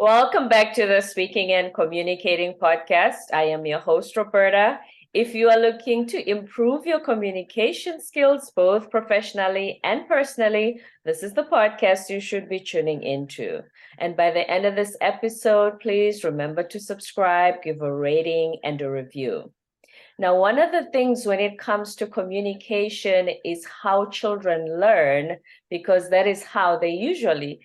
Welcome back to the Speaking and Communicating podcast. I am your host, Roberta. If you are looking to improve your communication skills, both professionally and personally, this is the podcast you should be tuning into. And by the end of this episode, please remember to subscribe, give a rating, and a review. Now, one of the things when it comes to communication is how children learn, because that is how they usually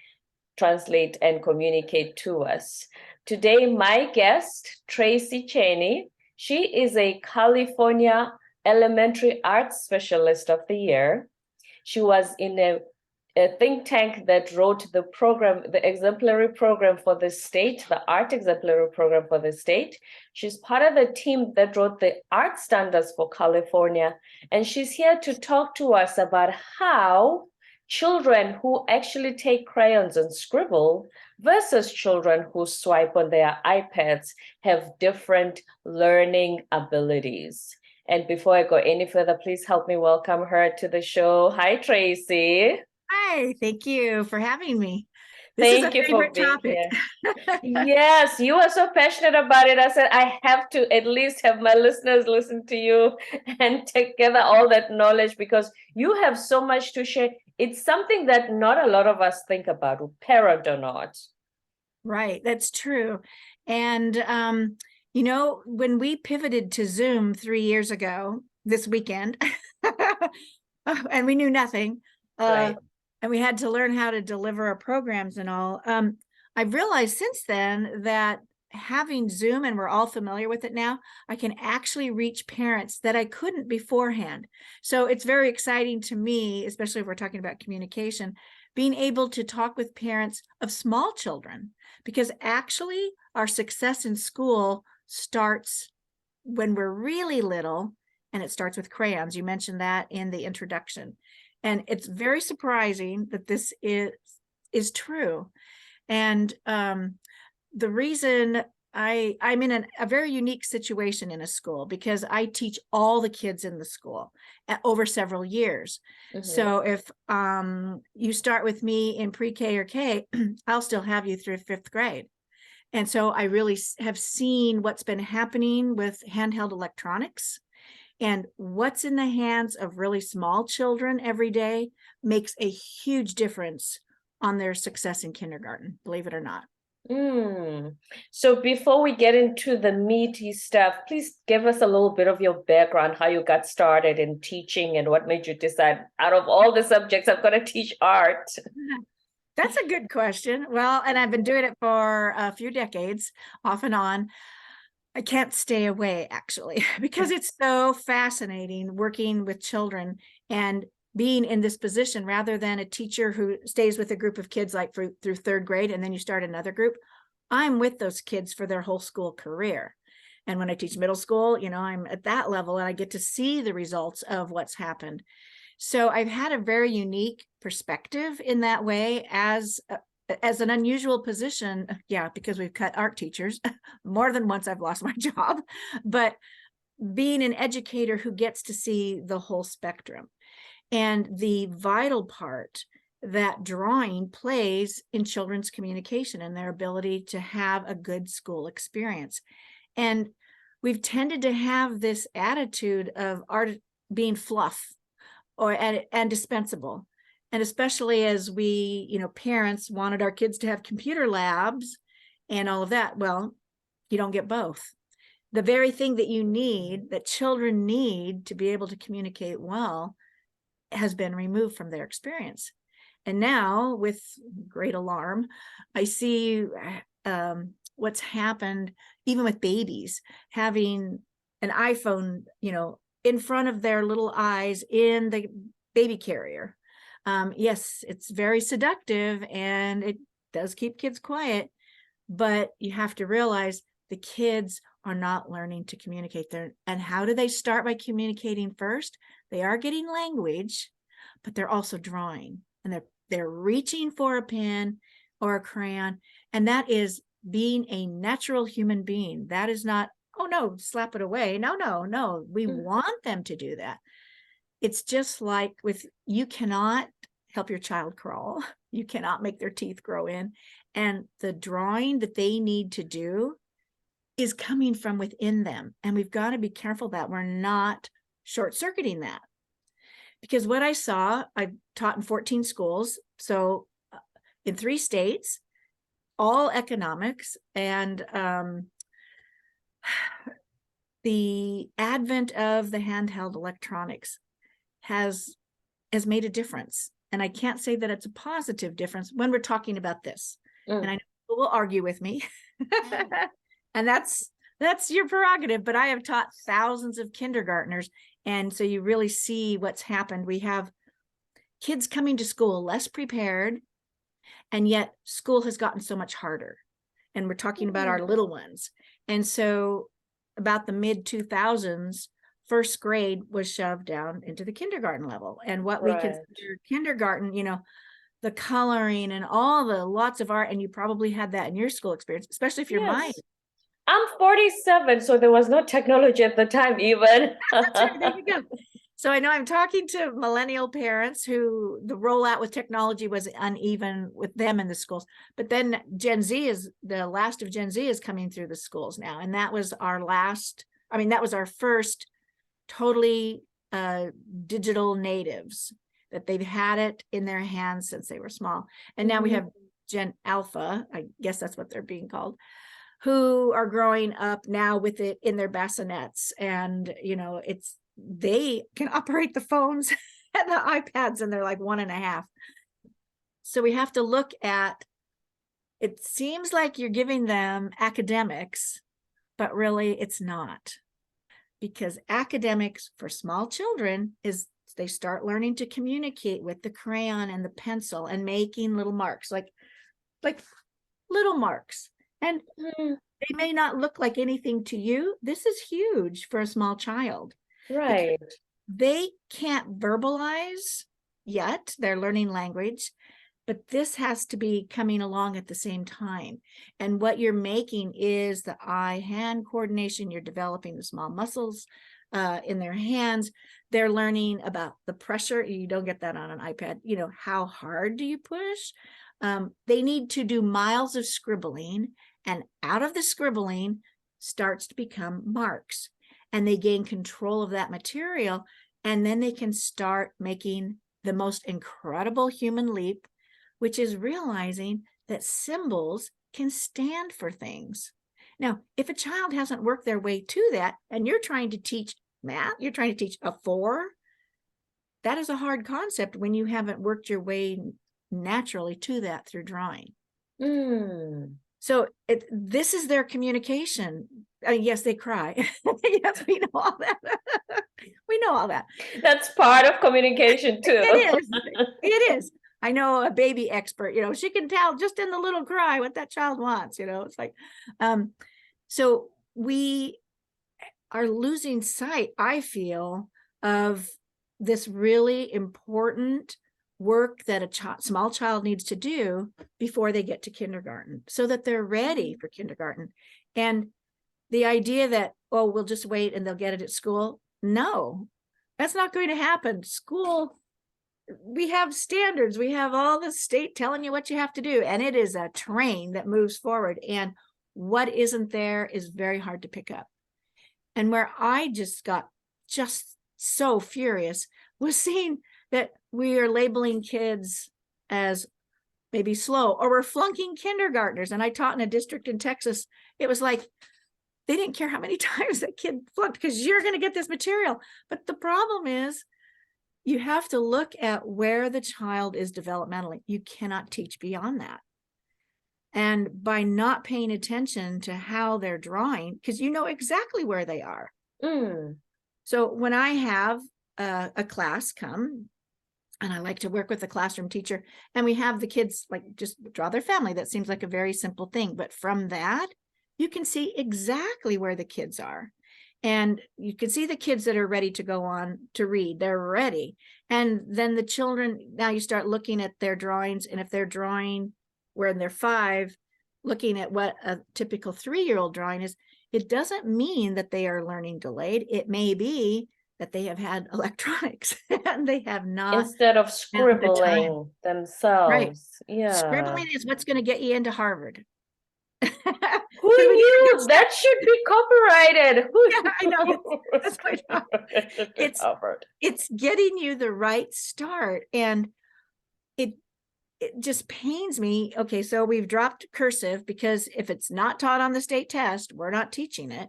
translate and communicate to us. Today, my guest, Tracy Cheney, she is a California Elementary Arts Specialist of the Year. She was in a think tank that wrote the program, the exemplary program for the state, the art exemplary program for the state. She's part of the team that wrote the art standards for California. And she's here to talk to us about how children who actually take crayons and scribble versus children who swipe on their iPads have different learning abilities. And before I go any further, please help me welcome her to the show. Hi, Tracy. Hi, thank you for having me. This is a Thank you for favorite being topic. here. Yes, you are so passionate about it. I said, I have to at least have my listeners listen to you and take together all that knowledge because you have so much to share. It's something that not a lot of us think about, parent or not. Right, that's true. And when we pivoted to Zoom 3 years ago, this weekend, and we knew nothing, Right. and we had to learn how to deliver our programs and all. I've realized since then that having Zoom, and we're all familiar with it now, I can actually reach parents that I couldn't beforehand. So it's very exciting to me, especially if we're talking about communication, being able to talk with parents of small children, because actually our success in school starts when we're really little, and it starts with crayons. You mentioned that in the introduction. And it's very surprising that this is true. And the reason I'm in a very unique situation in a school because I teach all the kids in the school over several years. Mm-hmm. So if you start with me in pre-K or K, I'll still have you through 5th grade. And so I really have seen what's been happening with handheld electronics. And what's in the hands of really small children every day makes a huge difference on their success in kindergarten, believe it or not. So before we get into the meaty stuff, please give us a little bit of your background, how you got started in teaching and what made you decide out of all the subjects, I'm going to teach art. That's a good question. Well, and I've been doing it for a few decades, off and on. I can't stay away, actually, because it's so fascinating working with children and being in this position rather than a teacher who stays with a group of kids like through 3rd grade and then you start another group. I'm with those kids for their whole school career. And when I teach middle school, I'm at that level and I get to see the results of what's happened. So I've had a very unique perspective in that way as an unusual position. Yeah, because we've cut art teachers more than once. I've lost my job, but being an educator who gets to see the whole spectrum and the vital part that drawing plays in children's communication and their ability to have a good school experience. And we've tended to have this attitude of art being fluff and dispensable. And especially as we, parents wanted our kids to have computer labs and all of that. Well, you don't get both. The very thing that you need, that children need to be able to communicate well, has been removed from their experience. And now, with great alarm, I see what's happened even with babies having an iPhone, in front of their little eyes in the baby carrier. Yes, it's very seductive and it does keep kids quiet, but you have to realize the kids are not learning to communicate there. And how do they start? By communicating first. They are getting language, but they're also drawing and they're reaching for a pen or a crayon. And that is being a natural human being. That is not, oh no, slap it away. No. We want them to do that. It's just like you cannot help your child crawl, You cannot make their teeth grow in. And the drawing that they need to do is coming from within them. And we've got to be careful that we're not short-circuiting that. Because what I saw, I taught in 14 schools, so in 3 states, all economics, and the advent of the handheld electronics has made a difference. And I can't say that it's a positive difference when we're talking about this. And I know people will argue with me. And that's your prerogative, but I have taught thousands of kindergartners. And so you really see what's happened. We have kids coming to school less prepared, and yet school has gotten so much harder. And we're talking about our little ones. And so about the mid 2000s, first grade was shoved down into the kindergarten level. And what we consider kindergarten, you know, the coloring and all the lots of art, and you probably had that in your school experience, especially if you're mine. I'm 47, so there was no technology at the time even. That's right, there you go. So I know I'm talking to millennial parents who the rollout with technology was uneven with them in the schools. But then Gen Z is, the last of Gen Z is coming through the schools now. And that was our last, I mean, that was our first totally digital natives, that they've had it in their hands since they were small. And now we have Gen Alpha, I guess that's what they're being called, who are growing up now with it in their bassinets. And, you know, they can operate the phones and the iPads, and they're like 1.5. So we have to look at, it seems like you're giving them academics, but really it's not. Because academics for small children is they start learning to communicate with the crayon and the pencil and making little marks, like little marks. And they may not look like anything to you. This is huge for a small child. Right. They can't verbalize yet. They're learning language, but this has to be coming along at the same time. And what you're making is the eye-hand coordination. You're developing the small muscles in their hands. They're learning about the pressure. You don't get that on an iPad. You know, how hard do you push? They need to do miles of scribbling, and out of the scribbling starts to become marks. And they gain control of that material, and then they can start making the most incredible human leap, which is realizing that symbols can stand for things. Now, if a child hasn't worked their way to that, and you're trying to teach math, you're trying to teach a 4, that is a hard concept when you haven't worked your way naturally to that through drawing. So this is their communication. Yes, they cry. Yes, we know all that. We know all that. That's part of communication too. It is. It is. I know a baby expert, you know, she can tell just in the little cry what that child wants, you know. It's like, so we are losing sight, I feel, of this really important work that a small child needs to do before they get to kindergarten, so that they're ready for kindergarten. And the idea that, oh, we'll just wait and they'll get it at school. No, that's not going to happen. School, we have standards. We have all the state telling you what you have to do. And it is a train that moves forward. And what isn't there is very hard to pick up. And where I just got just so furious was seeing that we are labeling kids as maybe slow, or we're flunking kindergartners. And I taught in a district in Texas. It was like, they didn't care how many times that kid flunked, because you're going to get this material. But the problem is, you have to look at where the child is developmentally. You cannot teach beyond that. And by not paying attention to how they're drawing, because you know exactly where they are. So when I have a class come, and I like to work with a classroom teacher, and we have the kids like just draw their family. That seems like a very simple thing. But from that, you can see exactly where the kids are. And you can see the kids that are ready to go on to read. They're ready. And then the children, now you start looking at their drawings. And if they're drawing when they're 5, looking at what a typical 3-year-old drawing is, it doesn't mean that they are learning delayed. It may be that they have had electronics and they have not Instead of spent the time. scribbling Right. themselves. Yeah. Scribbling is what's going to get you into Harvard. Who Because we need a good knew? That should be copyrighted. Who Yeah, I know. knew? That's my job. It should be It's covered. it's getting you the right start, and it just pains me. Okay, so we've dropped cursive because if it's not taught on the state test, we're not teaching it.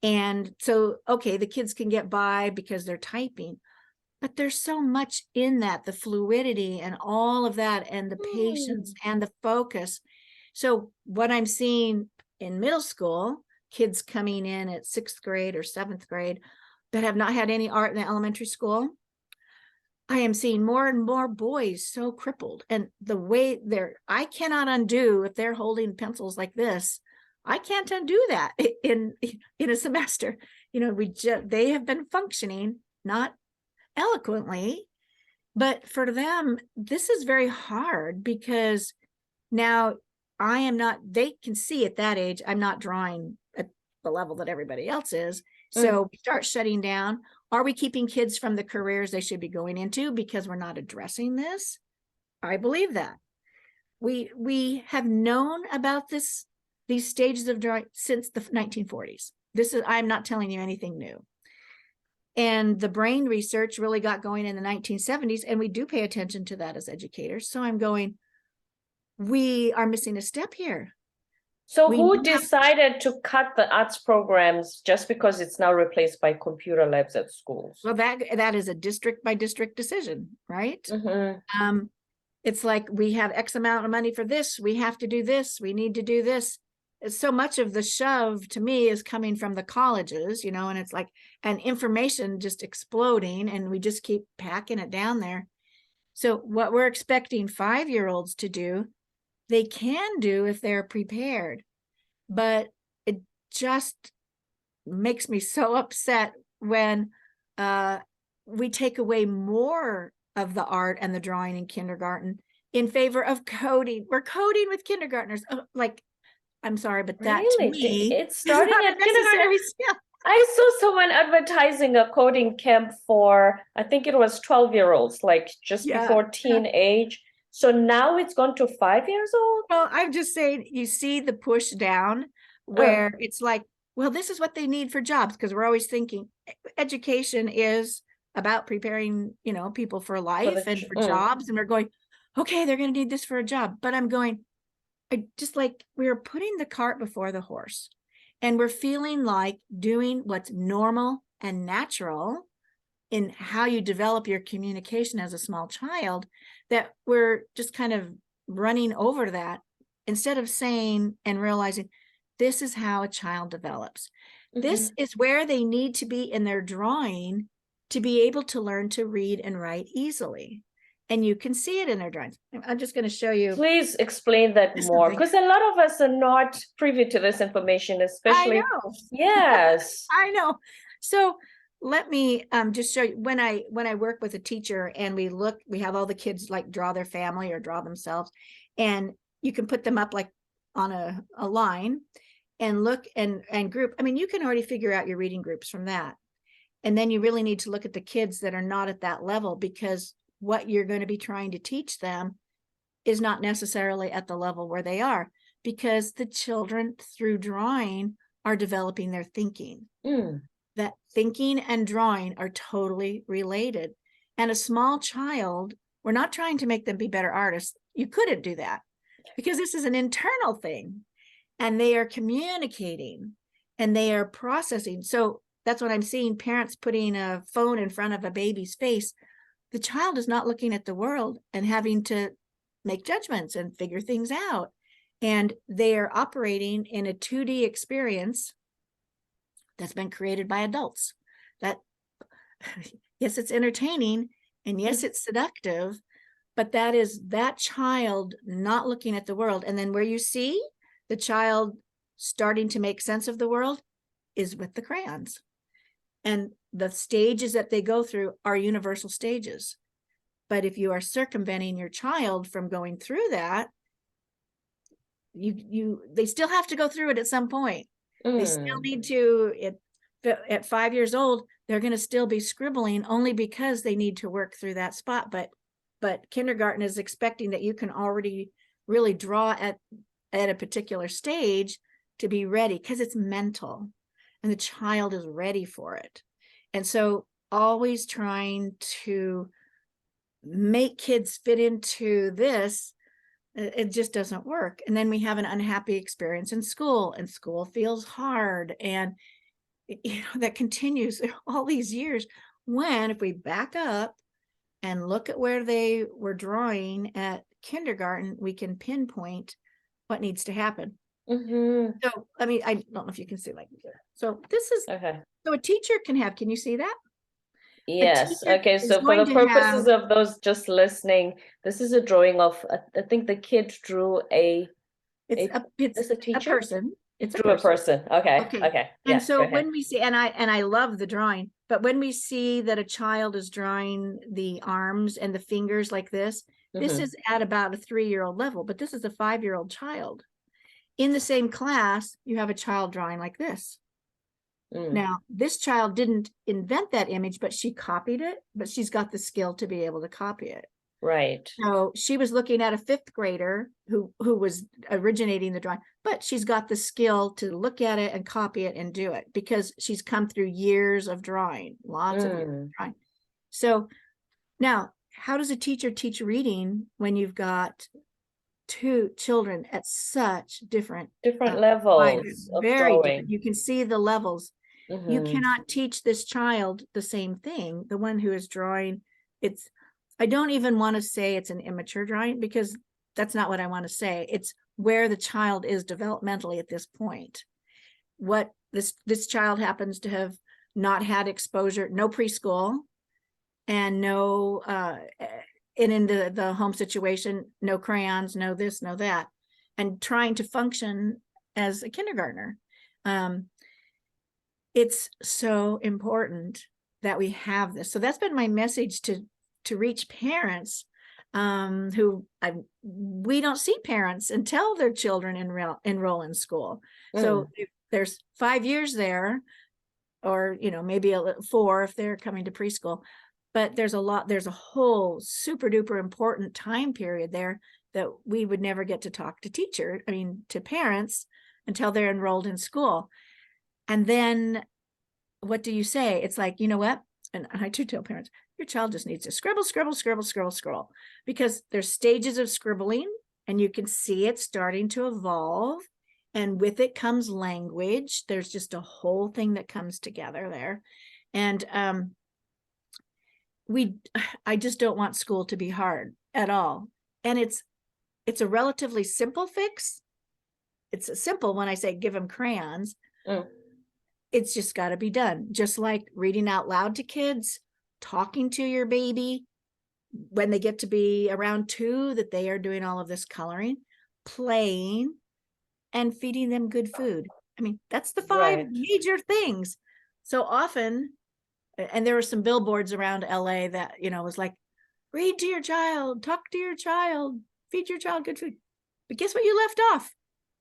And so, okay, the kids can get by because they're typing, but there's so much in that, the fluidity and all of that, and the patience and the focus. So what I'm seeing in middle school, kids coming in at 6th grade or 7th grade that have not had any art in the elementary school, I am seeing more and more boys so crippled, and the way I cannot undo if they're holding pencils like this. I can't undo that in a semester. They have been functioning, not eloquently, but for them, this is very hard because now they can see at that age, I'm not drawing at the level that everybody else is. So we start shutting down. Are we keeping kids from the careers they should be going into because we're not addressing this? I believe that. We have known about these stages of drawing since the 1940s. I'm not telling you anything new. And the brain research really got going in the 1970s, and we do pay attention to that as educators. So I'm going, we are missing a step here. So who decided to cut the arts programs just because it's now replaced by computer labs at schools? Well, that is a district by district decision, right? It's like we have X amount of money for this. We have to do this. We need to do this. So much of the shove to me is coming from the colleges, and it's like an information just exploding, and we just keep packing it down there. So what we're expecting 5-year-olds to do, they can do if they're prepared, but it just makes me so upset when we take away more of the art and the drawing in kindergarten in favor of coding. We're coding with kindergartners. I'm sorry, but that Really? to me, It's starting at kindergarten. skill. I saw someone advertising a coding camp for, I think it was 12-year-olds, like just before teen age. So now it's gone to 5 years old? Well, I'm just saying, you see the push down where it's like, well, this is what they need for jobs, because we're always thinking education is about preparing, people for life and for jobs. And we're going, okay, they're going to need this for a job. But I'm going, just like we're putting the cart before the horse, and we're feeling like doing what's normal and natural in how you develop your communication as a small child, that we're just kind of running over that instead of saying and realizing this is how a child develops. This is where they need to be in their drawing to be able to learn to read and write easily. And you can see it in their drawings. I'm just going to show you. Please explain that more, because a lot of us are not privy to this information, especially. I know. Yes. I know. So let me just show you when I work with a teacher and we have all the kids like draw their family or draw themselves, and you can put them up like on a line and look and group. I mean, you can already figure out your reading groups from that. And then you really need to look at the kids that are not at that level, because what you're going to be trying to teach them is not necessarily at the level where they are, because the children through drawing are developing their thinking. That thinking and drawing are totally related. And a small child, we're not trying to make them be better artists. You couldn't do that, because this is an internal thing, and they are communicating and they are processing. So that's what I'm seeing, parents putting a phone in front of a baby's face. The child is not looking at the world and having to make judgments and figure things out. And they are operating in a 2D experience that's been created by adults. That, yes, it's entertaining, and yes, it's seductive, but that is that child not looking at the world. And then where you see the child starting to make sense of the world is with the crayons. And the stages that they go through are universal stages. But if you are circumventing your child from going through that, they still have to go through it at some point. They still need to, at 5 years old, they're going to still be scribbling only because they need to work through that spot. But kindergarten is expecting that you can already really draw at a particular stage to be ready, because it's mental and the child is ready for it. And so always trying to make kids fit into this, it just doesn't work. And then we have an unhappy experience in school, and school feels hard. And that continues all these years, when if we back up and look at where they were drawing at kindergarten, we can pinpoint what needs to happen. So, I mean, I don't know if you can see like this. So this is, Okay. so a teacher can you see that? Yes. teacher Okay. is So for going the to purposes have- of those just listening, this is a drawing of, I think the kid drew It's is a a teacher? person. It's a Drew a person. person. Okay. Okay. Okay. And Yeah, so go ahead. when we see, and I love the drawing, but when we see that a child is drawing the arms and the fingers like this Mhm. is at about a 3-year-old level, but this is a 5-year-old child. In the same class, you have a child drawing like this. Now, this child didn't invent that image, but she copied it, but she's got the skill to be able to copy it. Right. So she was looking at a 5th grader who was originating the drawing, but she's got the skill to look at it and copy it and do it, because she's come through years of drawing, lots of years of drawing. So now, how does a teacher teach reading when you've got 2 children at such different levels of very drawing. different? You can see the levels. You cannot teach this child the same thing. The one who is drawing, I don't even want to say it's an immature drawing, because that's not what I want to say. It's where the child is developmentally at this point. What this child happens to have not had exposure, no preschool, and no and in the home situation, no crayons, no this, no that, and trying to function as a kindergartner. It's so important that we have this. So that's been my message to reach parents who we don't see parents until their children enroll in school. So there's 5 years there, or maybe 4 if they're coming to preschool, but there's a whole super duper important time period there that we would never get to talk to parents until they're enrolled in school. And then what do you say? It's like, you know what? And I do tell parents, your child just needs to scribble, scribble, scribble, scribble, scribble, because there's stages of scribbling, and you can see it starting to evolve. And with it comes language. There's just a whole thing that comes together there. And I just don't want school to be hard at all. And it's a relatively simple fix. It's simple when I say give them crayons. It's just got to be done. Just like reading out loud to kids, talking to your baby when they get to be around 2, that they are doing all of this coloring, playing, and feeding them good food. I mean, that's the 5 major things. So often, and there were some billboards around LA that, was like, read to your child, talk to your child, feed your child good food. But guess what you left off?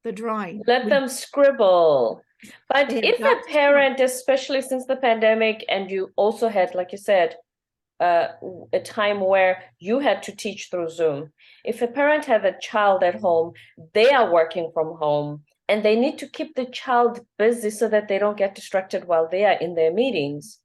The drawing. Let them scribble. But if a parent, especially since the pandemic, and you also had, like you said, a time where you had to teach through Zoom, if a parent had a child at home, they are working from home, and they need to keep the child busy so that they don't get distracted while they are in their meetings.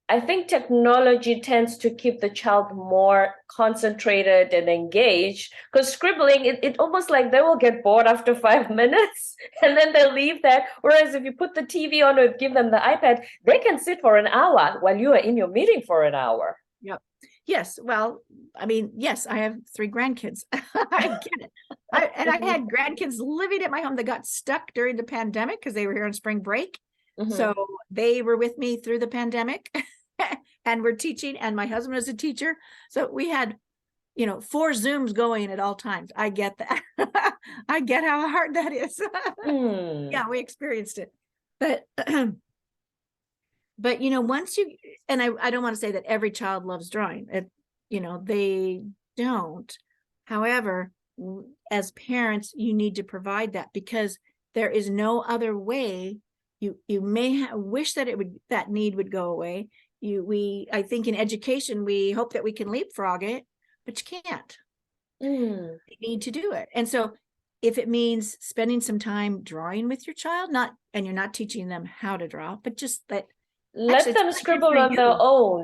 I think technology tends to keep the child more concentrated and engaged, because scribbling, it almost like they will get bored after 5 minutes and then they'll leave that. Whereas if you put the TV on or give them the iPad, they can sit for an hour while you are in your meeting for an hour. Yep. Yes. Well, I mean, yes, I have 3 grandkids. I get it. I had grandkids living at my home that got stuck during the pandemic because they were here on spring break. So they were with me through the pandemic and we're teaching, and my husband is a teacher. So we had, 4 Zooms going at all times. I get that. I get how hard that is. Yeah, we experienced it. But once you, and I don't want to say that every child loves drawing. They don't. However, as parents, you need to provide that, because there is no other way you may wish that that need would go away. I think in education, we hope that we can leapfrog it, but you can't. You need to do it. And so if it means spending some time drawing with your child, and you're not teaching them how to draw, but just that. Let them scribble on their own,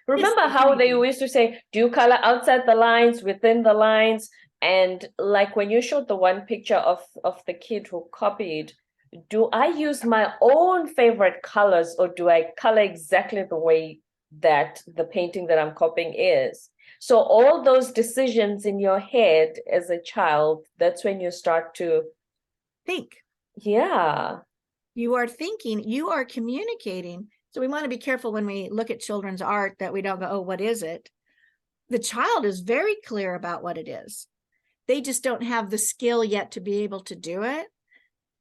Remember how they used to say, do you color outside the lines, within the lines? And like when you showed the one picture of the kid who copied, do I use my own favorite colors, or do I color exactly the way that the painting that I'm copying is? So all those decisions in your head as a child, that's when you start to think. Yeah. You are thinking, you are communicating. So we want to be careful when we look at children's art that we don't go, oh, what is it? The child is very clear about what it is. They just don't have the skill yet to be able to do it.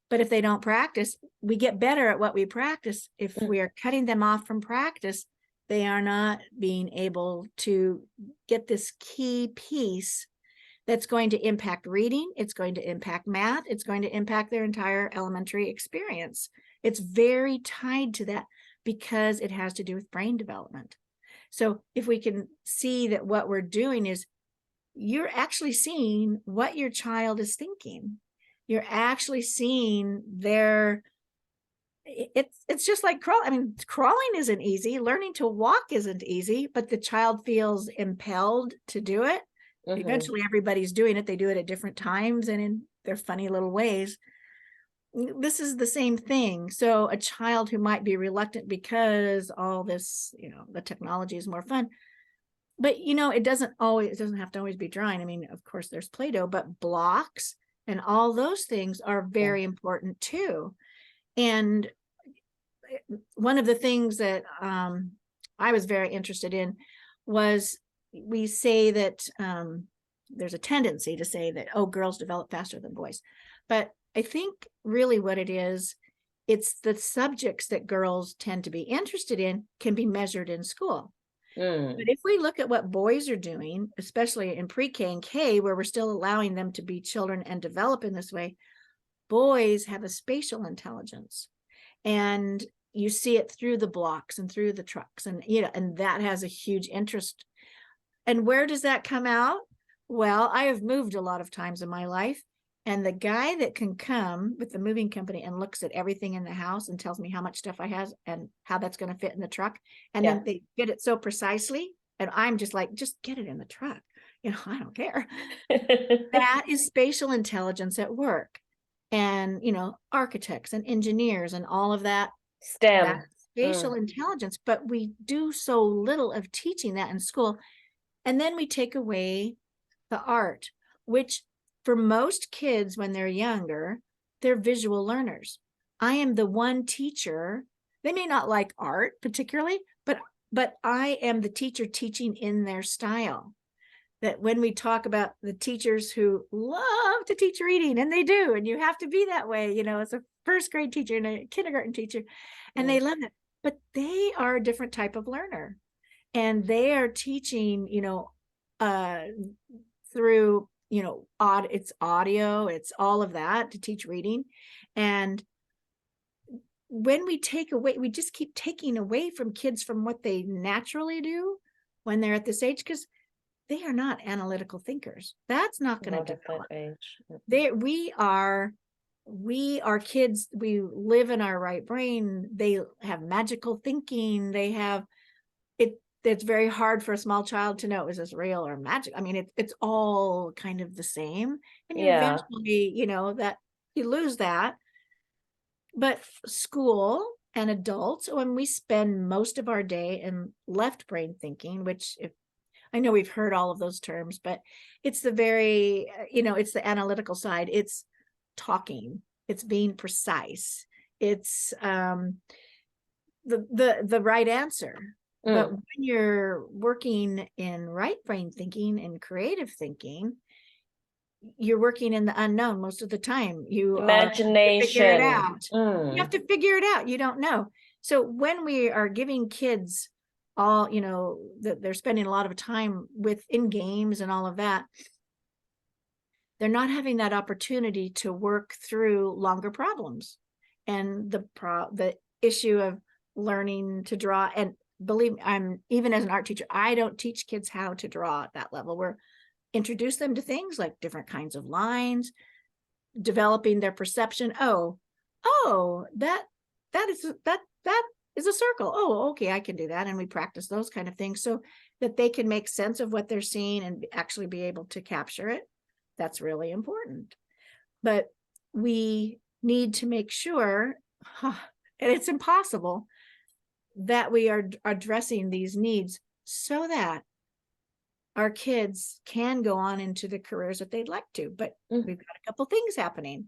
But if they don't practice, we get better at what we practice. If we are cutting them off from practice, they are not being able to get this key piece that's going to impact reading. It's going to impact math. It's going to impact their entire elementary experience. It's very tied to that because it has to do with brain development. So if we can see that what we're doing is you're actually seeing what your child is thinking. You're actually seeing it's just like crawling. I mean, crawling isn't easy. Learning to walk isn't easy, but the child feels impelled to do it. Eventually everybody's doing it. They do it at different times and in their funny little ways. This is the same thing. So a child who might be reluctant because all this, the technology is more fun, but it doesn't have to always be drawing. I mean, of course there's Play-Doh, but blocks and all those things are very important too. And one of the things that I was very interested in was, we say that there's a tendency to say that, oh, girls develop faster than boys. But I think really what it is, it's the subjects that girls tend to be interested in can be measured in school. But if we look at what boys are doing, especially in pre-K and K, where we're still allowing them to be children and develop in this way, boys have a spatial intelligence. And you see it through the blocks and through the trucks, and and that has a huge interest. And where does that come out? Well, I have moved a lot of times in my life, and the guy that can come with the moving company and looks at everything in the house and tells me how much stuff I have and how that's going to fit in the truck, and then they get it so precisely, and I'm just like, just get it in the truck. I don't care. That is spatial intelligence at work. And, architects and engineers and all of that, STEM. Spatial intelligence, but we do so little of teaching that in school. And then we take away the art, which for most kids when they're younger, they're visual learners. I am the one teacher. They may not like art particularly, but I am the teacher teaching in their style. That when we talk about the teachers who love to teach reading, and they do, and you have to be that way, as a first grade teacher and a kindergarten teacher, and they love it, but they are a different type of learner, and they are teaching, through, it's audio, it's all of that to teach reading. And when we just keep taking away from kids from what they naturally do when they're at this age, because they are not analytical thinkers. That's not going to develop. We are kids. We live in our right brain. They have magical thinking. They have it. It's very hard for a small child to know, is this real or magic? I mean, it's all kind of the same. And you eventually, that you lose that. But school and adults, when we spend most of our day in left brain thinking, which I know we've heard all of those terms, but it's the very, it's the analytical side. It's talking, it's being precise. It's the right answer. But when you're working in right brain thinking and creative thinking, you're working in the unknown most of the time. You Imagination. Figure it out. You have to figure it out. You don't know. So when we are giving kids all, that they're spending a lot of time in games and all of that, they're not having that opportunity to work through longer problems. and the issue of learning to draw. And believe me, even as an art teacher, I don't teach kids how to draw at that level. We're introduce them to things like different kinds of lines, developing their perception. Oh, that is a circle. Oh, okay, I can do that. And we practice those kind of things so that they can make sense of what they're seeing and actually be able to capture it. That's really important. But we need to make sure, and it's impossible, that we are addressing these needs so that our kids can go on into the careers that they'd like to. But we've got a couple things happening.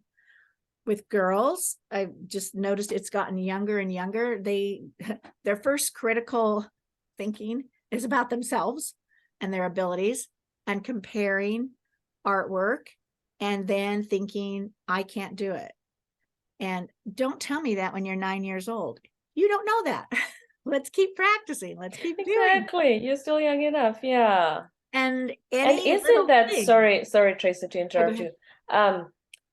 With girls, I just noticed it's gotten younger and younger. Their first critical thinking is about themselves and their abilities, and comparing artwork, and then thinking, I can't do it. And don't tell me that when you're 9 years old. You don't know that. Let's keep practicing. Let's keep doing. Exactly. You're still young enough. Yeah. And isn't that, sorry, Tracy, to interrupt you.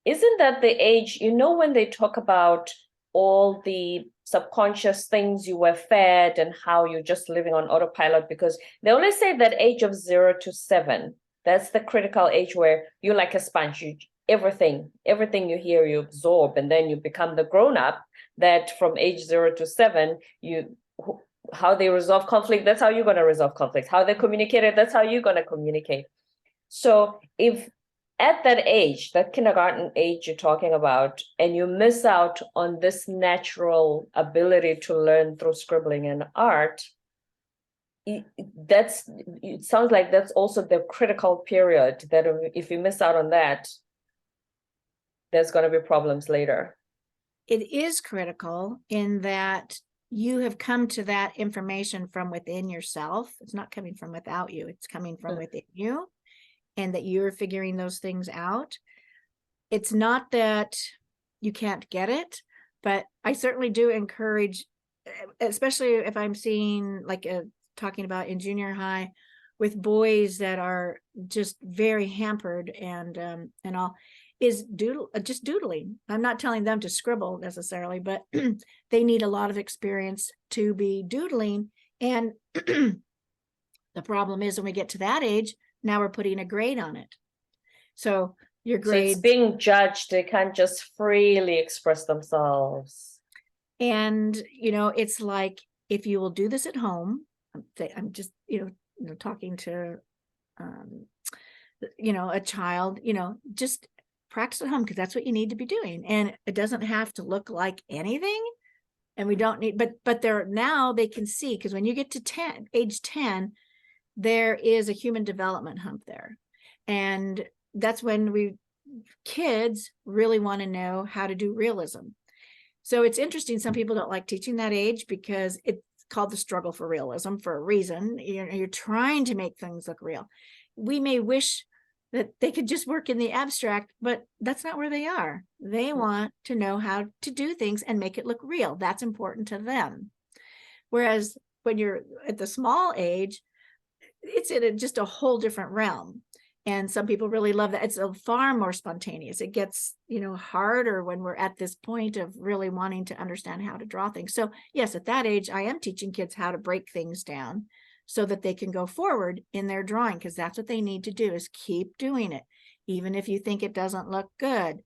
Isn't that the age, when they talk about all the subconscious things you were fed and how you're just living on autopilot, because they only say that age of 0 to 7, that's the critical age where you're like a sponge. Everything you hear, you absorb, and then you become the grown-up that from age 0 to 7, how they resolve conflict, that's how you're going to resolve conflict. How they communicate it, that's how you're going to communicate. So if at that age, that kindergarten age you're talking about, and you miss out on this natural ability to learn through scribbling and art, it sounds like that's also the critical period, that if you miss out on that, there's going to be problems later. It is critical in that you have come to that information from within yourself. It's not coming from without you. It's coming from within you, and that you're figuring those things out. It's not that you can't get it, but I certainly do encourage, especially if I'm seeing talking about in junior high with boys that are just very hampered and all, is just doodling. I'm not telling them to scribble necessarily, but they need a lot of experience to be doodling. And the problem is when we get to that age, now we're putting a grade on it. So your grade, it's being judged. They can't just freely express themselves. And it's like, if you will do this at home, I'm just talking to a child, just practice at home, because that's what you need to be doing. And it doesn't have to look like anything. And we don't need, but now they can see, because when you get to age 10, there is a human development hump there. And that's when kids really want to know how to do realism. So it's interesting. Some people don't like teaching that age because it's called the struggle for realism for a reason. You're trying to make things look real. We may wish that they could just work in the abstract, but that's not where they are. They want to know how to do things and make it look real. That's important to them. Whereas when you're at the small age, it's in just a whole different realm. And some people really love that. It's far more spontaneous. It gets, harder when we're at this point of really wanting to understand how to draw things. So yes, at that age, I am teaching kids how to break things down so that they can go forward in their drawing, because that's what they need to do, is keep doing it. Even if you think it doesn't look good,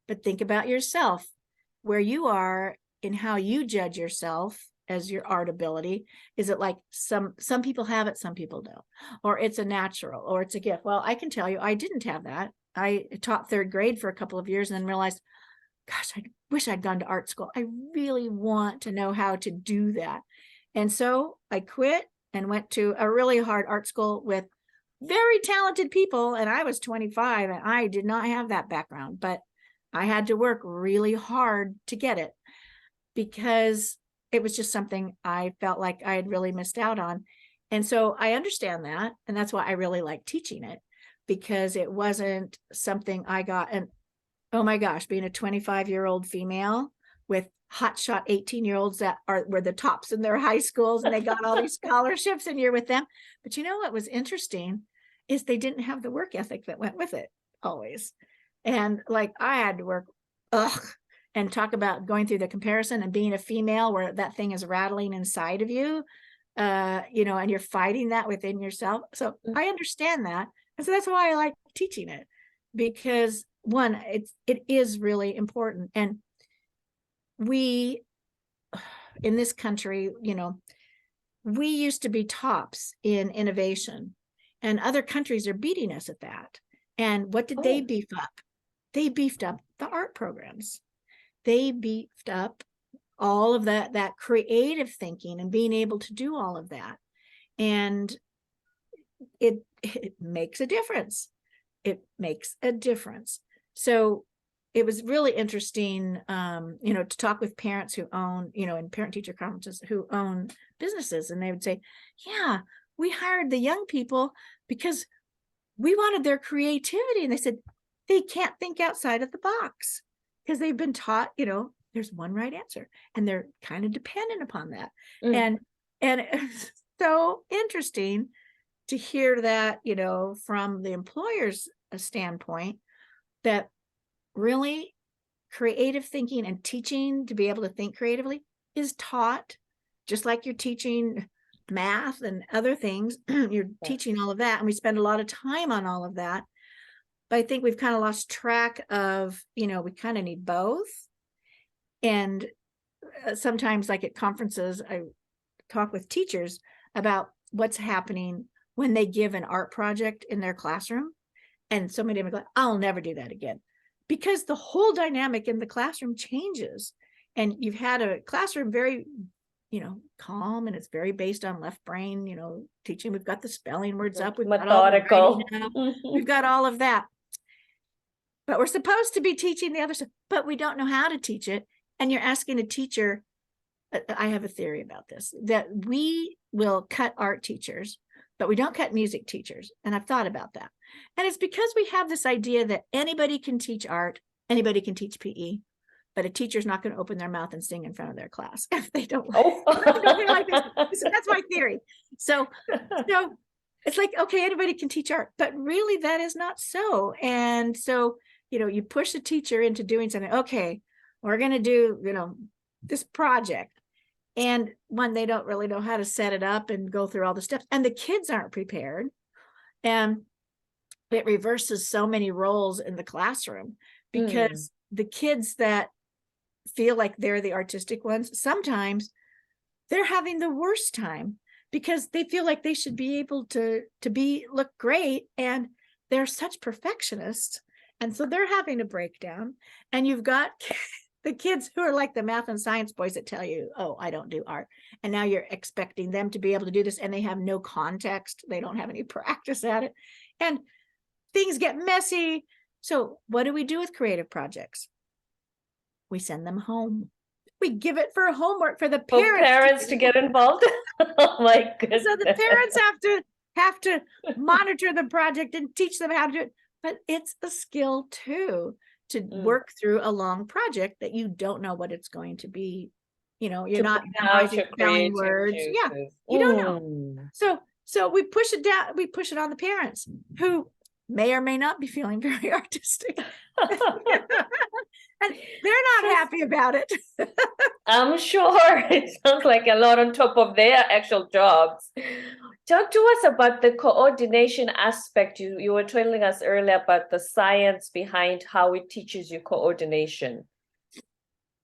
but think about yourself, where you are in how you judge yourself as your art ability. Is it like some people have it, some people don't, or it's a natural, or it's a gift? Well, I can tell you, I didn't have that. I taught third grade for a couple of years and then realized, gosh, I wish I'd gone to art school. I really want to know how to do that. And so I quit and went to a really hard art school with very talented people. And I was 25 and I did not have that background, but I had to work really hard to get it, because it was just something I felt like I had really missed out on. And so I understand that. And that's why I really like teaching it, because it wasn't something I got. And oh my gosh, being a 25-year-old female with hotshot 18-year-olds that were the tops in their high schools, and they got all these scholarships, and you're with them. But what was interesting is they didn't have the work ethic that went with it always. And I had to work, and talk about going through the comparison and being a female where that thing is rattling inside of you, you know, and you're fighting that within yourself. So I understand that. And so that's why I like teaching it, because one, it is really important. And we, in this country, you know, we used to be tops in innovation, and other countries are beating us at that. And what did they beef up? They beefed up the art programs. They beefed up all of that creative thinking and being able to do all of that. And it makes a difference. It makes a difference. So it was really interesting, you know, to talk with parents who own, you know, in parent teacher conferences who own businesses. And they would say, yeah, we hired the young people because we wanted their creativity. And they said, they can't think outside of the box because they've been taught, you know, there's one right answer, and they're kind of dependent upon that. And it's so interesting to hear that, you know, from the employer's standpoint, that really creative thinking and teaching to be able to think creatively is taught, just like you're teaching math and other things. You're teaching all of that, and we spend a lot of time on all of that. But I think we've kind of lost track of, you know, we kind of need both. And sometimes, like at conferences, I talk with teachers about what's happening when they give an art project in their classroom. And so many of them go, I'll never do that again, because the whole dynamic in the classroom changes. And you've had a classroom very, you know, calm, and it's very based on left brain, you know, teaching. We've got the spelling words up, we've methodical. got all the we've got all of that. But we're supposed to be teaching the other stuff, but we don't know how to teach it. And you're asking a teacher, I have a theory about this, that we will cut art teachers, but we don't cut music teachers. And I've thought about that. And it's because we have this idea that anybody can teach art, anybody can teach PE, but a teacher's not going to open their mouth and sing in front of their class if they don't like this. So that's my theory. So it's like, okay, anybody can teach art, but really that is not so. And so, you know, you push a teacher into doing something. Okay, we're going to do, you know, this project. And one, they don't really know how to set it up and go through all the steps. And the kids aren't prepared. And it reverses so many roles in the classroom, because the kids that feel like they're the artistic ones, sometimes they're having the worst time because they feel like they should be able to look great, and they're such perfectionists. And so they're having a breakdown. And you've got the kids who are like the math and science boys that tell you, oh, I don't do art. And now you're expecting them to be able to do this, and they have no context. They don't have any practice at it. And things get messy. So what do we do with creative projects? We send them home. We give it for homework for the parents to get involved. Oh my goodness. So the parents have to monitor the project and teach them how to do it. But it's a skill too, to work through a long project that you don't know what it's going to be. You know, you're not memorizing spelling words. Yeah, you don't know. So we push it down. We push it on the parents, who may or may not be feeling very artistic. And they're not happy about it. I'm sure it sounds like a lot on top of their actual jobs. Talk to us about the coordination aspect. You were telling us earlier about the science behind how it teaches you coordination.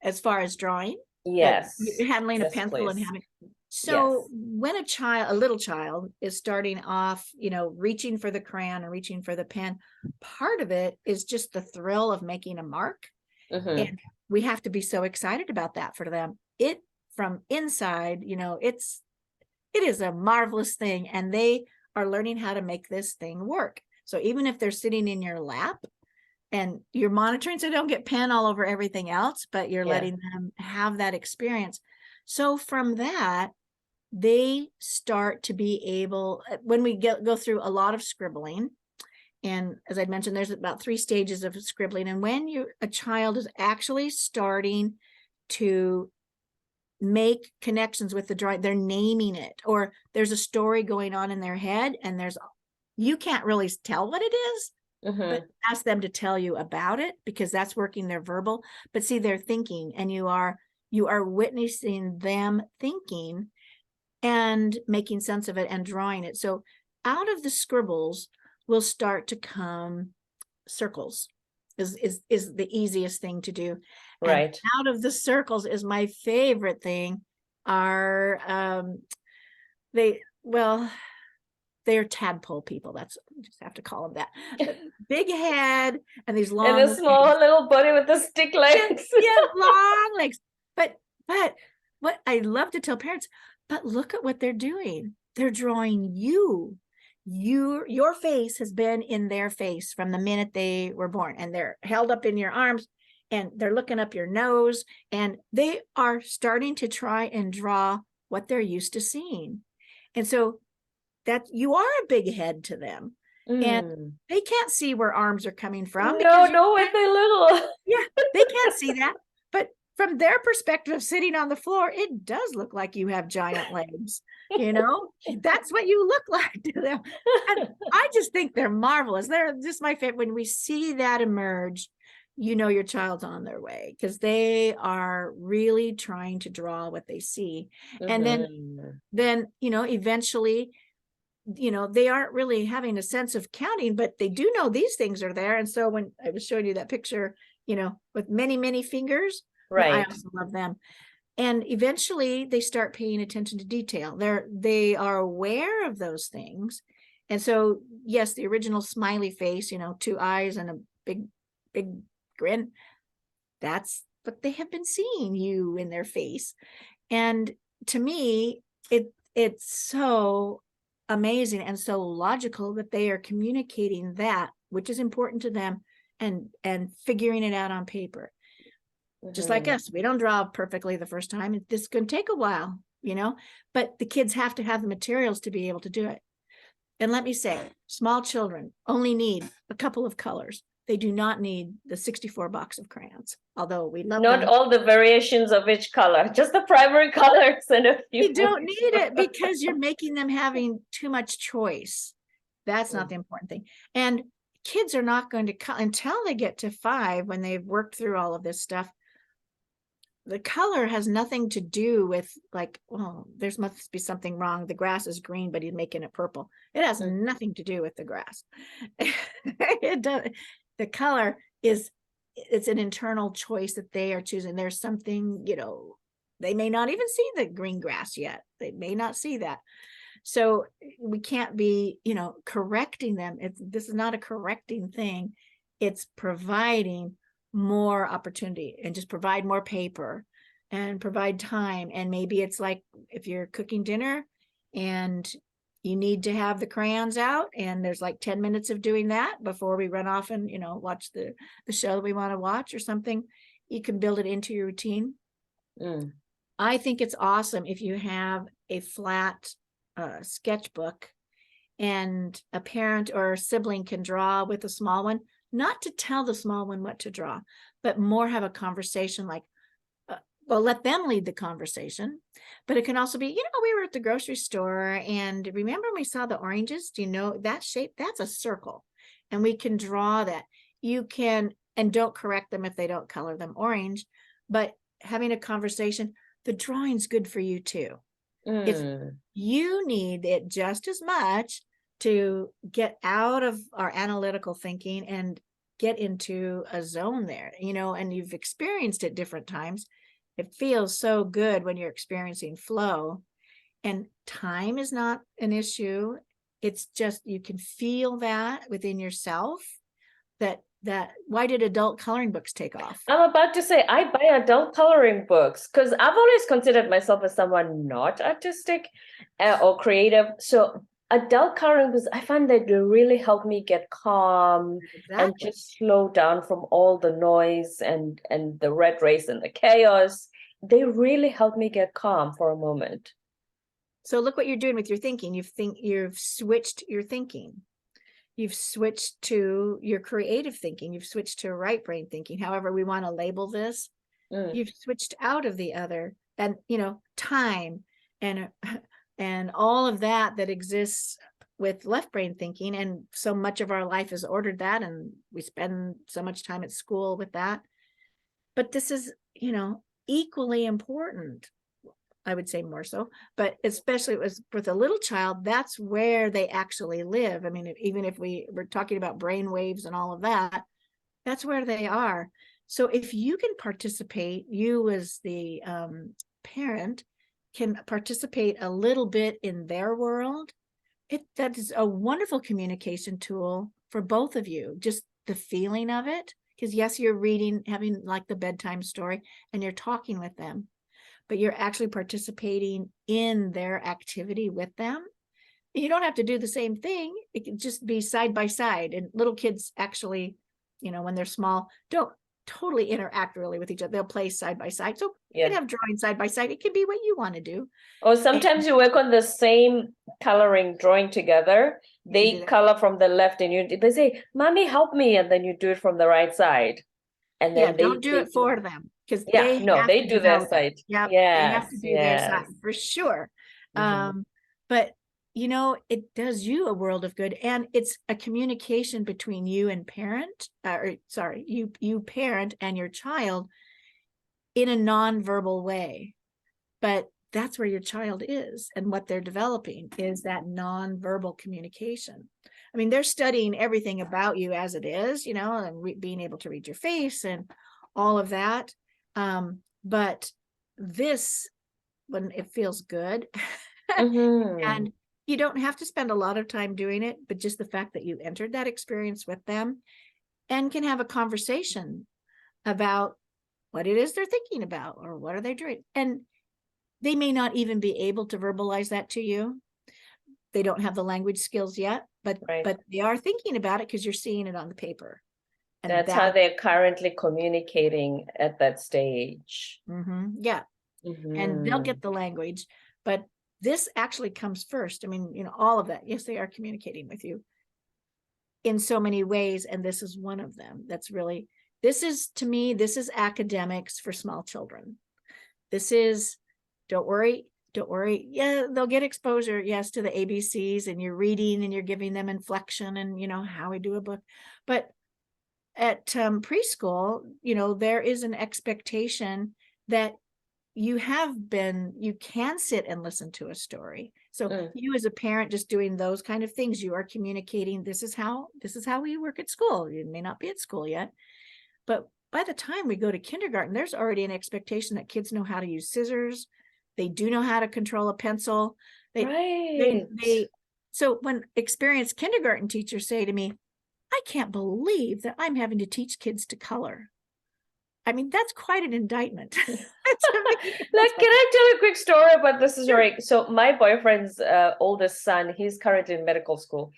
As far as drawing? Yes. Handling a pencil, please. And having. So when a little child is starting off, you know, reaching for the crayon or reaching for the pen, part of it is just the thrill of making a mark. And we have to be so excited about that for them. It, from inside, you know, it is a marvelous thing, and they are learning how to make this thing work. So even if they're sitting in your lap and you're monitoring so they don't get pen all over everything else, but you're letting them have that experience. So from that, they start to be able, when we go through a lot of scribbling, and as I mentioned, there's about 3 stages of scribbling. And when a child is actually starting to make connections with the drawing, they're naming it, or there's a story going on in their head, and you can't really tell what it is, Mm-hmm. ask them to tell you about it, because that's working their verbal. But see, they're thinking, and you are witnessing them thinking and making sense of it and drawing it. So out of the scribbles will start to come circles. Is the easiest thing to do. And Right. out of the circles is my favorite thing. Are they're tadpole people. That's, I just have to call them that. But big head and these And long a legs. small little body with the stick legs. Yeah, long legs. But what I love to tell parents, but look at what they're doing. They're drawing you. Your face has been in their face from the minute they were born, and they're held up in your arms, and they're looking up your nose, and they are starting to try and draw what they're used to seeing. And so that you are a big head to them, and Mm. they can't see where arms are coming from, No, because no, when they're little. yeah, they can't see that. But from their perspective, sitting on the floor, it does look like you have giant legs. That's what you look like to them. And I just think they're marvelous. They're just my favorite. When we see that emerge, your child's on their way, because they are really trying to draw what they see. And Mhm. then eventually, they aren't really having a sense of counting, but they do know these things are there. And so when I was showing you that picture, with many, many fingers, I Right. also love them. And eventually they start paying attention to detail. They are aware of those things. And so, yes, the original smiley face, 2 eyes and a big, big grin, that's what they have been seeing you in their face. And to me, it's so amazing and so logical that they are communicating that, which is important to them, and figuring it out on paper. Just like Mhm. us, we don't draw perfectly the first time. This can take a while, but the kids have to have the materials to be able to do it. And let me say, small children only need a couple of colors. They do not need the 64 box of crayons, although we love Not them. all the variations of each color, just the primary colors and a few. You don't need it, because you're making them having too much choice. That's not the important thing. And kids are not going to until they get to 5, when they've worked through all of this stuff. The color has nothing to do with, like, well, there must be something wrong. The grass is green, but he's making it purple. It has nothing to do with the grass. It does. The color it's an internal choice that they are choosing. There's something, they may not even see the green grass yet. They may not see that. So we can't be, correcting them. This is not a correcting thing. It's providing more opportunity, and just provide more paper and provide time. And maybe it's like, if you're cooking dinner and you need to have the crayons out, and there's like 10 minutes of doing that before we run off and watch the show that we want to watch or something, you can build it into your routine. I think it's awesome if you have a flat sketchbook, and a parent or a sibling can draw with a small one, not to tell the small one what to draw, but more have a conversation, like, well, let them lead the conversation. But it can also be, we were at the grocery store, and remember when we saw the oranges? Do you know that shape? That's a circle. And we can draw that. You can, and don't correct them if they don't color them orange, but having a conversation, the drawing's good for you too. You need it just as much to get out of our analytical thinking and get into a zone there, and you've experienced it different times. It feels so good when you're experiencing flow, and time is not an issue. It's just, you can feel that within yourself. That why did adult coloring books take off? I'm about to say, I buy adult coloring books because I've always considered myself as someone not artistic or creative. So adult coloring books, I find that they really help me get calm and Exactly. just slow down from all the noise and the red race and the chaos. They really help me get calm for a moment. So look what you're doing with your thinking. You've switched your thinking. You've switched to your creative thinking. You've switched to right brain thinking, however we want to label this. You've switched out of the other, and time and all of that exists with left brain thinking, and so much of our life is ordered that, and we spend so much time at school with that. But this is, equally important. I would say more so, but especially with a little child, that's where they actually live. I mean, even if we're talking about brain waves and all of that, that's where they are. So if you can participate, you as the parent can participate a little bit in their world, that is a wonderful communication tool for both of you. Just the feeling of it, because yes, you're reading, having like the bedtime story, and you're talking with them, but you're actually participating in their activity with them. You don't have to do the same thing. It can just be side by side. And little kids actually, when they're small, don't totally interact really with each other. They'll play side by side. So you can have drawing side by side. It can be what you want to do. Or sometimes you work on the same coloring drawing together. They color from the left and they say, Mommy, help me. And then you do it from the right side. And then don't do it for them, because they do their side. Yeah, yes, they have to do their side for sure. But it does you a world of good, and it's a communication between you and you parent and your child in a non-verbal way. But that's where your child is, and what they're developing is that non-verbal communication. I mean, they're studying everything about you as it is, and being able to read your face and all of that. But this, when it feels good, and you don't have to spend a lot of time doing it, but just the fact that you entered that experience with them and can have a conversation about what it is they're thinking about, or what are they doing. And they may not even be able to verbalize that to you. They don't have the language skills yet, but they are thinking about it because you're seeing it on the paper. And that's how they're currently communicating at that stage. Yeah. And they'll get the language, but this actually comes first. I mean, all of that. Yes, they are communicating with you in so many ways, and this is one of them. To me, this is academics for small children. This is, don't worry. Yeah, they'll get exposure, yes, to the ABCs, and you're reading and you're giving them inflection and, how we do a book. But at preschool, there is an expectation that you can sit and listen to a story. So you as a parent just doing those kind of things, you are communicating, this is how we work at school. You may not be at school yet, but by the time we go to kindergarten, there's already an expectation that kids know how to use scissors. They do know how to control a pencil. So when experienced kindergarten teachers say to me, I can't believe that I'm having to teach kids to color. I mean, that's quite an indictment. Can I tell a quick story about this? Sure. So my boyfriend's oldest son, he's currently in medical school.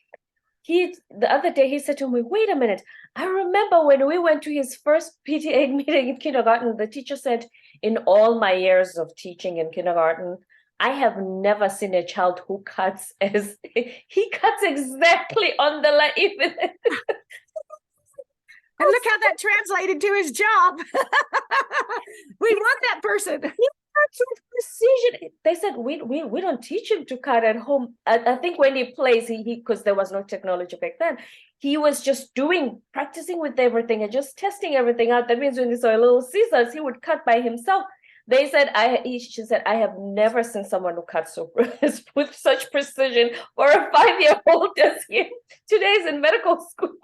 The other day he said to me, wait a minute, I remember when we went to his first PTA meeting in kindergarten, the teacher said, in all my years of teaching in kindergarten, I have never seen a child who cuts he cuts exactly on the line. And look how that translated to his job. We want that person. Precision. They said we don't teach him to cut at home. I think when he plays, he because there was no technology back then, he was just practicing with everything and just testing everything out. That means when he saw a little scissors, he would cut by himself. They said she said, I have never seen someone who cuts with such precision for a 5-year-old as him. Today's in medical school.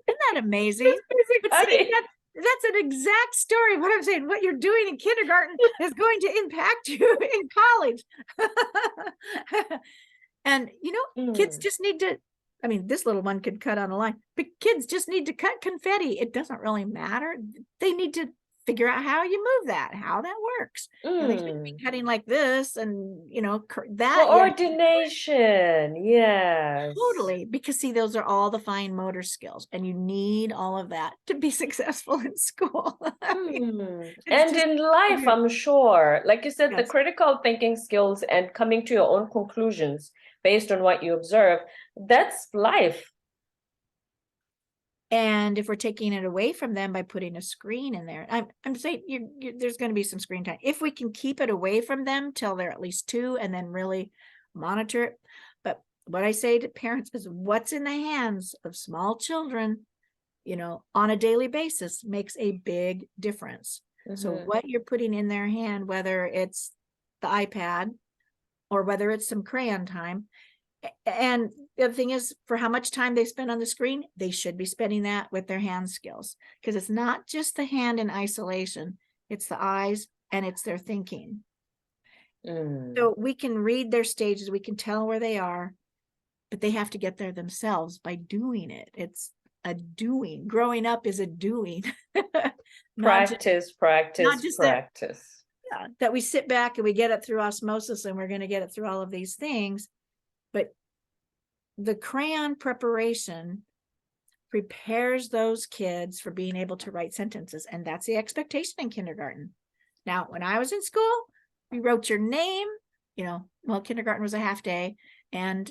Isn't that amazing? But see, that's an exact story. What I'm saying, what you're doing in kindergarten is going to impact you in college. And kids just need to, I mean, this little one could cut on a line, but kids just need to cut confetti. It doesn't really matter. They need to figure out how you move that, how that works. They shouldn't be cutting like this and that coordination. Yes, totally, because see, those are all the fine motor skills, and you need all of that to be successful in school. And in life, I'm sure, like you said, the critical thinking skills and coming to your own conclusions based on what you observe, that's life. And if we're taking it away from them by putting a screen in there, I'm saying there's going to be some screen time. If we can keep it away from them till they're at least 2 and then really monitor it. But what I say to parents is what's in the hands of small children, on a daily basis makes a big difference. So what you're putting in their hand, whether it's the iPad or whether it's some crayon time. And the other thing is, for how much time they spend on the screen, they should be spending that with their hand skills, because it's not just the hand in isolation, it's the eyes and it's their thinking. So we can read their stages, we can tell where they are, but they have to get there themselves by doing it. It's a doing. Growing up is a doing. Practice. That we sit back and we get it through osmosis and we're going to get it through all of these things. But the crayon preparation prepares those kids for being able to write sentences. And that's the expectation in kindergarten. Now, when I was in school, we wrote your name, well, kindergarten was a half day. And,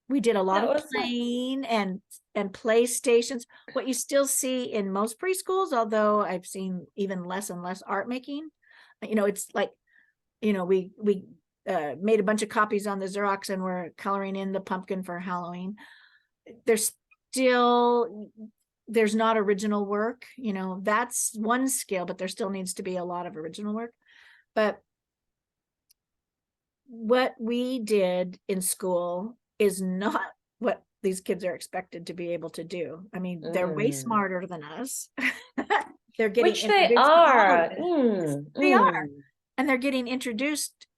we did a lot of playing and playstations. What you still see in most preschools, although I've seen even less and less art making, it's like, we made a bunch of copies on the Xerox and we're coloring in the pumpkin for Halloween. There's not original work, that's one skill, but there still needs to be a lot of original work. But what we did in school is not what these kids are expected to be able to do. I mean, they're way smarter than us. They're getting Which they are. They are. And they're getting introduced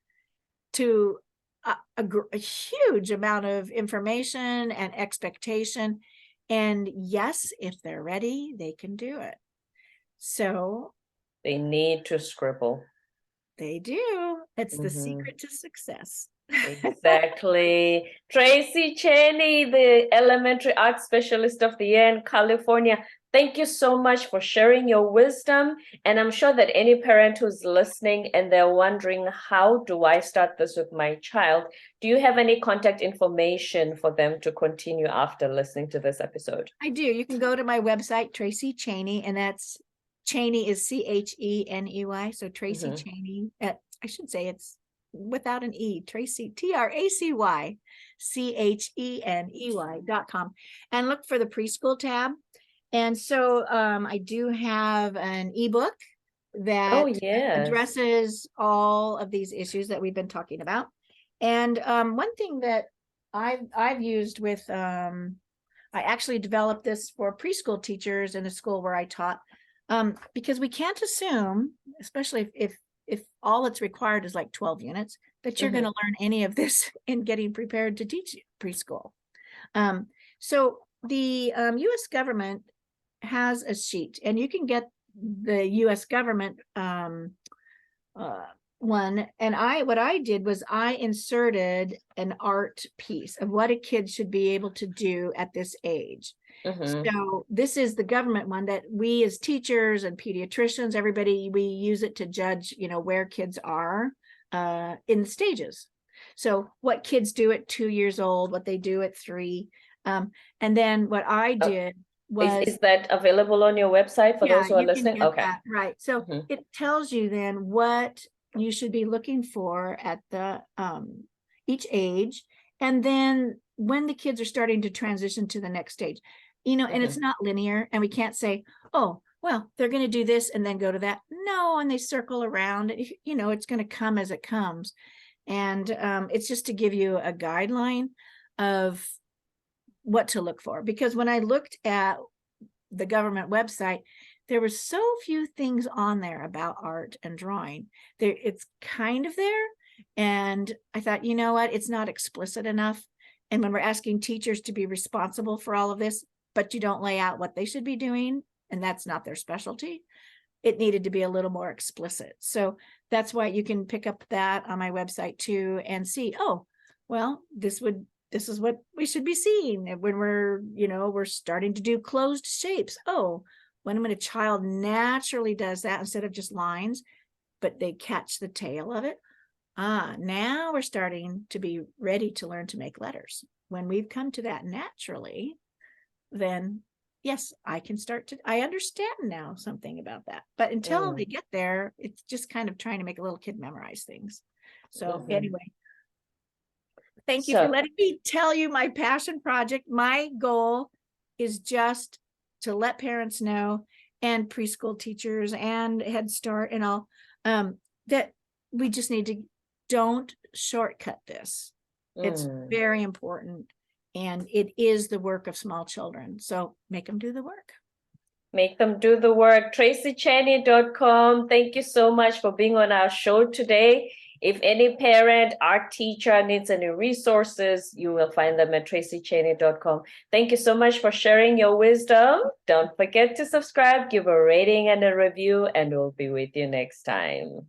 to a huge amount of information and expectation. And yes, if they're ready, they can do it. So they need to scribble. They do. It's the secret to success. Exactly. Tracy Cheney, the Elementary Arts Specialist of the Year in California. Thank you so much for sharing your wisdom. And I'm sure that any parent who's listening and they're wondering, how do I start this with my child? Do you have any contact information for them to continue after listening to this episode? I do. You can go to my website, Tracy Cheney, and that's Cheney is Cheney. So Tracy Cheney, I should say it's without an E, Tracy, TracyCheney.com, and look for the preschool tab. And so I do have an ebook that addresses all of these issues that we've been talking about. And one thing that I've used with, I actually developed this for preschool teachers in a school where I taught, because we can't assume, especially if all that's required is like 12 units, that you're going to learn any of this in getting prepared to teach preschool. So the U.S. government has a sheet, and you can get the U.S. government one. And what I did was I inserted an art piece of what a kid should be able to do at this age. So this is the government one that we as teachers and pediatricians, everybody, we use it to judge, where kids are in the stages. So what kids do at 2 years old, what they do at 3. And then what I did was... Is that available on your website for those who are listening? Okay. That, right. So it tells you then what you should be looking for at the each age. And then when the kids are starting to transition to the next stage. And it's not linear, and we can't say, oh, well, they're going to do this and then go to that. No, and they circle around, it's going to come as it comes. And it's just to give you a guideline of what to look for. Because when I looked at the government website, there were so few things on there about art and drawing. It's kind of there. And I thought, you know what, it's not explicit enough. And when we're asking teachers to be responsible for all of this, but you don't lay out what they should be doing, and that's not their specialty, it needed to be a little more explicit. So that's why you can pick up that on my website too and see, oh, well, this is what we should be seeing when we're starting to do closed shapes. Oh, when a child naturally does that instead of just lines, but they catch the tail of it. Now we're starting to be ready to learn to make letters. When we've come to that naturally, then yes, I understand now something about that. But until they get there, it's just kind of trying to make a little kid memorize things. So anyway. Thank you for So, letting me tell you my passion project. My goal is just to let parents know, and preschool teachers and Head Start and all, that we just need to don't shortcut this. It's very important, and it is the work of small children. So make them do the work. make them do the work. TracyCheney.com. Thank you so much for being on our show today. If any parent, art teacher needs any resources, you will find them at TracyCheney.com. Thank you so much for sharing your wisdom. Don't forget to subscribe, give a rating and a review, and we'll be with you next time.